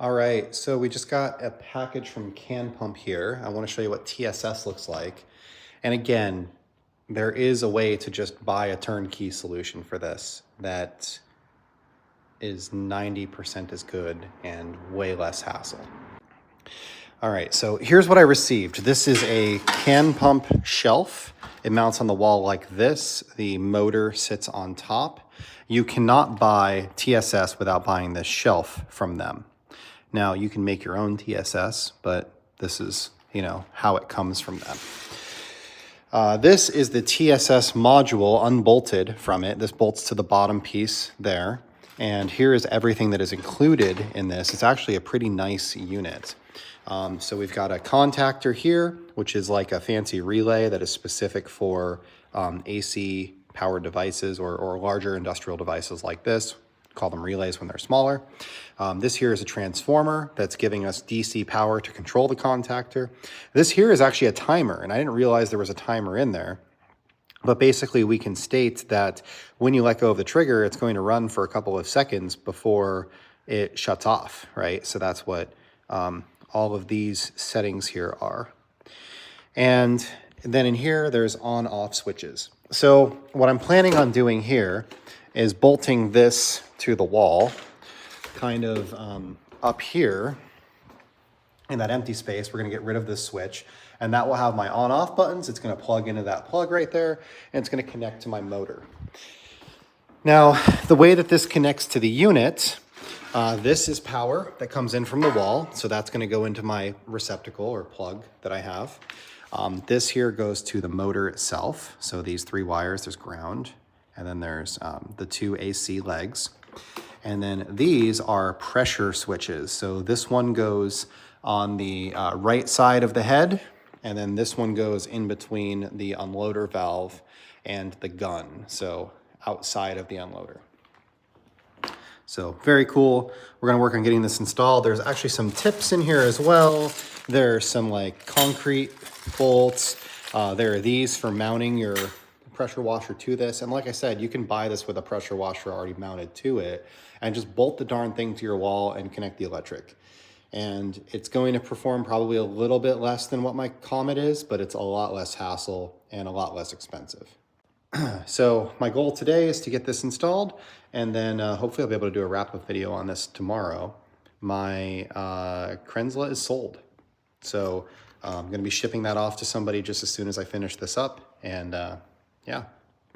All right, so we just got a package from Can Pump here. I want to show you what TSS looks like. And again, there is a way to just buy a turnkey solution for this that is 90% as good and way less hassle. All right, so here's what I received. This is a Can Pump shelf. It mounts on the wall like this. The motor sits on top. You cannot buy TSS without buying this shelf from them. Now, you can make your own TSS, but this is, how it comes from them. This is the TSS module unbolted from it. This bolts to the bottom piece there. And here is everything that is included in this. It's actually a pretty nice unit. So we've got a contactor here, which is like a fancy relay that is specific for AC powered devices or larger industrial devices like this. Call them relays when they're smaller. This here is a transformer that's giving us DC power to control the contactor. This here is actually a timer, and I didn't realize there was a timer in there. But basically we can state that when you let go of the trigger, it's going to run for a couple of seconds before it shuts off, right? So that's what all of these settings here are. And then in here, there's on-off switches. So what I'm planning on doing here is bolting this to the wall, kind of up here in that empty space. We're gonna get rid of this switch, and that will have my on-off buttons. It's gonna plug into that plug right there, and it's gonna connect to my motor. Now, the way that this connects to the unit, this is power that comes in from the wall. So that's gonna go into my receptacle or plug that I have. This here goes to the motor itself. So these three wires, there's ground, and then there's the two AC legs. And then these are pressure switches. So this one goes on the right side of the head, and then this one goes in between the unloader valve and the gun. So outside of the unloader. So very cool. We're gonna work on getting this installed. There's actually some tips in here as well. There's some like concrete bolts. There are these for mounting your pressure washer to this. And like I said, you can buy this with a pressure washer already mounted to it and just bolt the darn thing to your wall and connect the electric. And it's going to perform probably a little bit less than what my Comet is, but it's a lot less hassle and a lot less expensive. So my goal today is to get this installed, and then hopefully I'll be able to do a wrap-up video on this tomorrow. My Krenzla is sold. So I'm gonna be shipping that off to somebody just as soon as I finish this up, and yeah.